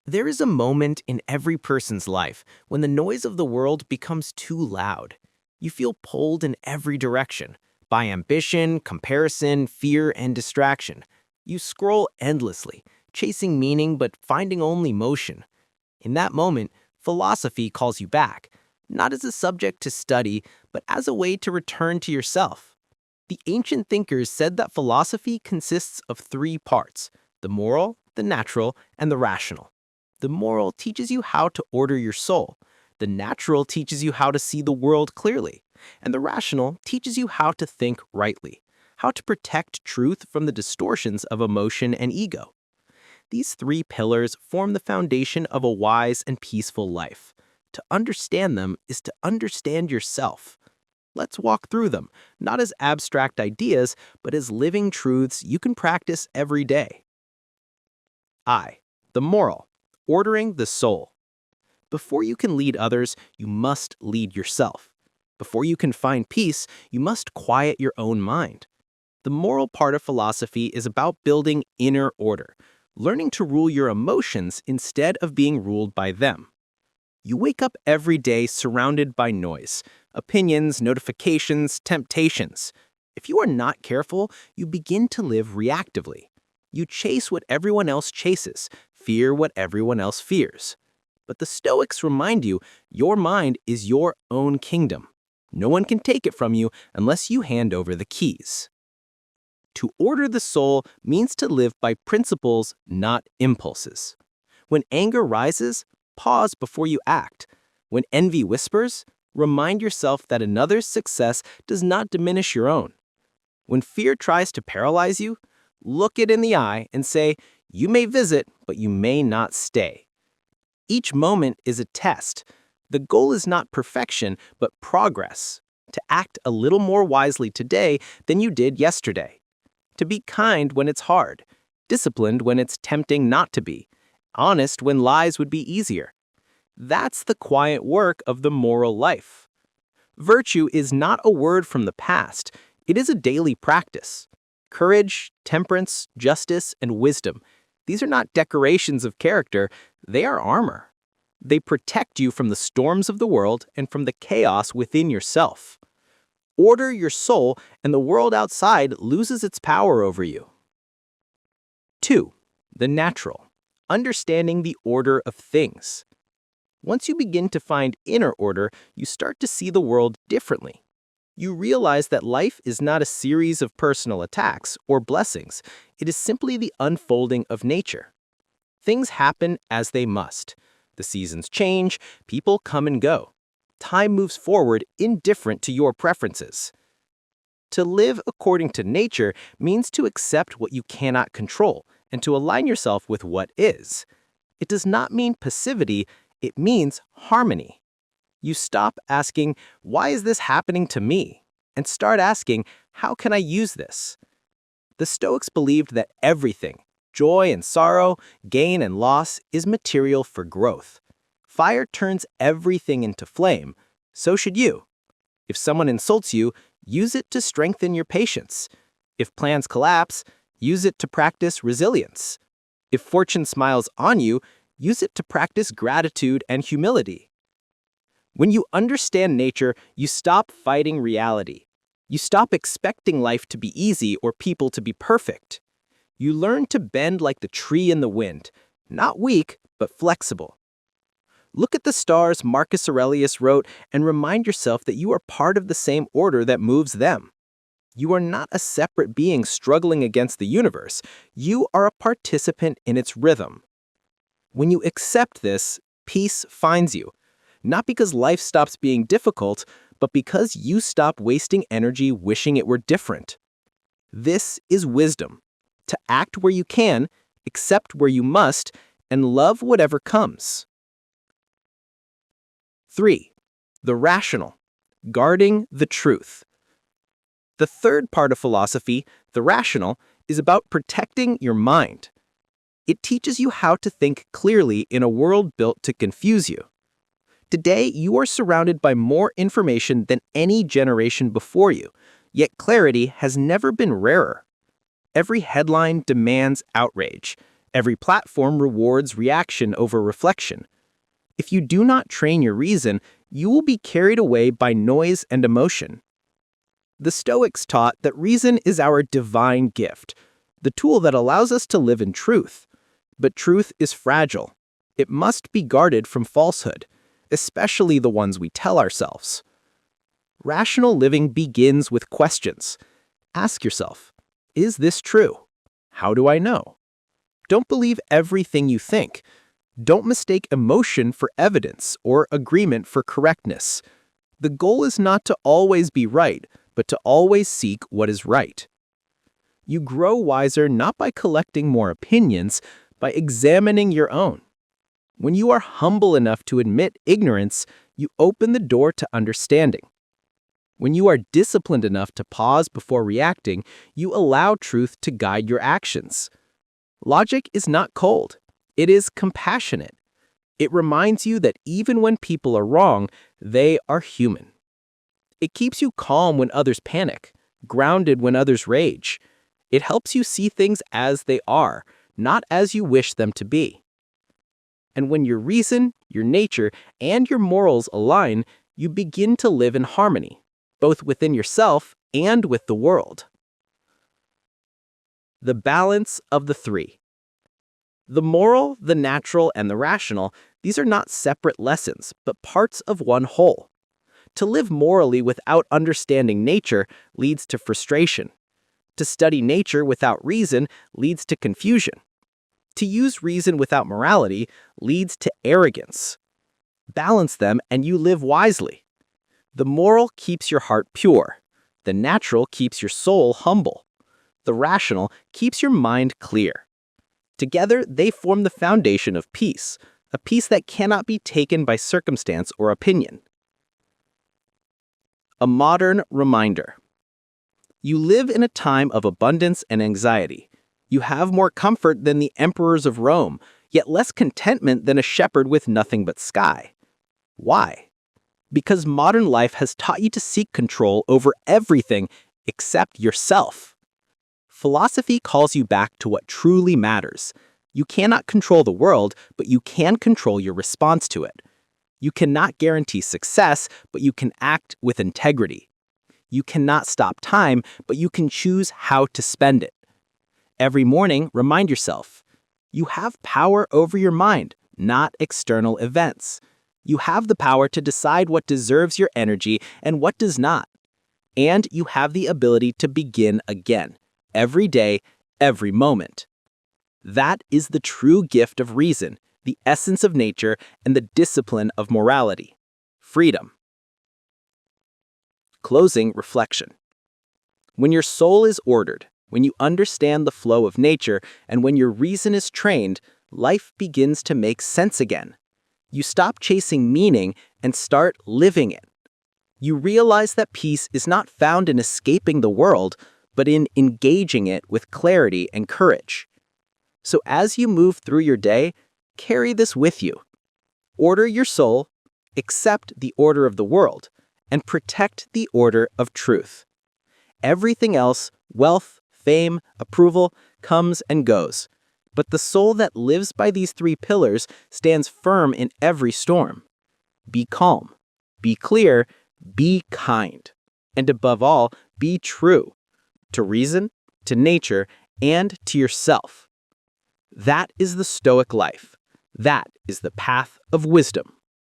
There is a moment in every person's life when the noise of the world becomes too loud. You feel pulled in every direction by ambition, comparison, fear, and distraction. You scroll endlessly, chasing meaning but finding only motion. In that moment, philosophy calls you back, not as a subject to study, but as a way to return to yourself. The ancient thinkers said that philosophy consists of three parts: the moral, the natural, and the rational. The moral teaches you how to order your soul. The natural teaches you how to see the world clearly. And the rational teaches you how to think rightly, how to protect truth from the distortions of emotion and ego. These three pillars form the foundation of a wise and peaceful life. To understand them is to understand yourself. Let's walk through them, not as abstract ideas, but as living truths you can practice every day. The moral. Ordering the soul. Before you can lead others, you must lead yourself. Before you can find peace, you must quiet your own mind. The moral part of philosophy is about building inner order, learning to rule your emotions instead of being ruled by them. You wake up every day surrounded by noise, opinions, notifications, temptations. If you are not careful, you begin to live reactively. You chase what everyone else chases, fear what everyone else fears. But the Stoics remind you, your mind is your own kingdom. No one can take it from you unless you hand over the keys. To order the soul means to live by principles, not impulses. When anger rises, pause before you act. When envy whispers, remind yourself that another's success does not diminish your own. When fear tries to paralyze you, look it in the eye and say, "You may visit, but you may not stay." Each moment is a test. The goal is not perfection, but progress. To act a little more wisely today than you did yesterday. To be kind when it's hard. Disciplined when it's tempting not to be. Honest when lies would be easier. That's the quiet work of the moral life. Virtue is not a word from the past. It is a daily practice. Courage, temperance, justice, and wisdom. These are not decorations of character, they are armor. They protect you from the storms of the world and from the chaos within yourself. Order your soul, and the world outside loses its power over you. 2. The natural. Understanding the order of things. Once you begin to find inner order, you start to see the world differently. You realize that life is not a series of personal attacks or blessings. It is simply the unfolding of nature. Things happen as they must. The seasons change, people come and go. Time moves forward indifferent to your preferences. To live according to nature means to accept what you cannot control and to align yourself with what is. It does not mean passivity, it means harmony. You stop asking, "Why is this happening to me?" and start asking, "How can I use this?" The Stoics believed that everything, joy and sorrow, gain and loss, is material for growth. Fire turns everything into flame. So should you. If someone insults you, use it to strengthen your patience. If plans collapse, use it to practice resilience. If fortune smiles on you, use it to practice gratitude and humility. When you understand nature, you stop fighting reality. You stop expecting life to be easy or people to be perfect. You learn to bend like the tree in the wind, not weak, but flexible. Look at the stars Marcus Aurelius wrote and remind yourself that you are part of the same order that moves them. You are not a separate being struggling against the universe. You are a participant in its rhythm. When you accept this, peace finds you. Not because life stops being difficult, but because you stop wasting energy wishing it were different. This is wisdom. To act where you can, accept where you must, and love whatever comes. 3. The rational. Guarding the truth. The third part of philosophy, the rational, is about protecting your mind. It teaches you how to think clearly in a world built to confuse you. Today, you are surrounded by more information than any generation before you, yet clarity has never been rarer. Every headline demands outrage. Every platform rewards reaction over reflection. If you do not train your reason, you will be carried away by noise and emotion. The Stoics taught that reason is our divine gift, the tool that allows us to live in truth. But truth is fragile. It must be guarded from falsehood, especially the ones we tell ourselves. Rational living begins with questions. Ask yourself, is this true? How do I know? Don't believe everything you think. Don't mistake emotion for evidence or agreement for correctness. The goal is not to always be right, but to always seek what is right. You grow wiser not by collecting more opinions, by examining your own. When you are humble enough to admit ignorance, you open the door to understanding. When you are disciplined enough to pause before reacting, you allow truth to guide your actions. Logic is not cold. It is compassionate. It reminds you that even when people are wrong, they are human. It keeps you calm when others panic, grounded when others rage. It helps you see things as they are, not as you wish them to be. And when your reason, your nature, and your morals align, you begin to live in harmony, both within yourself and with the world. The balance of the three. The moral, the natural, and the rational, these are not separate lessons, but parts of one whole. To live morally without understanding nature leads to frustration. To study nature without reason leads to confusion. To use reason without morality leads to arrogance. Balance them and you live wisely. The moral keeps your heart pure. The natural keeps your soul humble. The rational keeps your mind clear. Together, they form the foundation of peace, a peace that cannot be taken by circumstance or opinion. A modern reminder. You live in a time of abundance and anxiety. You have more comfort than the emperors of Rome, yet less contentment than a shepherd with nothing but sky. Why? Because modern life has taught you to seek control over everything except yourself. Philosophy calls you back to what truly matters. You cannot control the world, but you can control your response to it. You cannot guarantee success, but you can act with integrity. You cannot stop time, but you can choose how to spend it. Every morning, remind yourself, you have power over your mind, not external events. You have the power to decide what deserves your energy and what does not. And you have the ability to begin again, every day, every moment. That is the true gift of reason, the essence of nature, and the discipline of morality. Freedom. Closing reflection. When your soul is ordered, when you understand the flow of nature, and when your reason is trained, life begins to make sense again. You stop chasing meaning and start living it. You realize that peace is not found in escaping the world, but in engaging it with clarity and courage. So as you move through your day, carry this with you. Order your soul, accept the order of the world, and protect the order of truth. Everything else, wealth, fame, approval, comes and goes. But the soul that lives by these three pillars stands firm in every storm. Be calm, be clear, be kind, and above all, be true to reason, to nature, and to yourself. That is the Stoic life. That is the path of wisdom.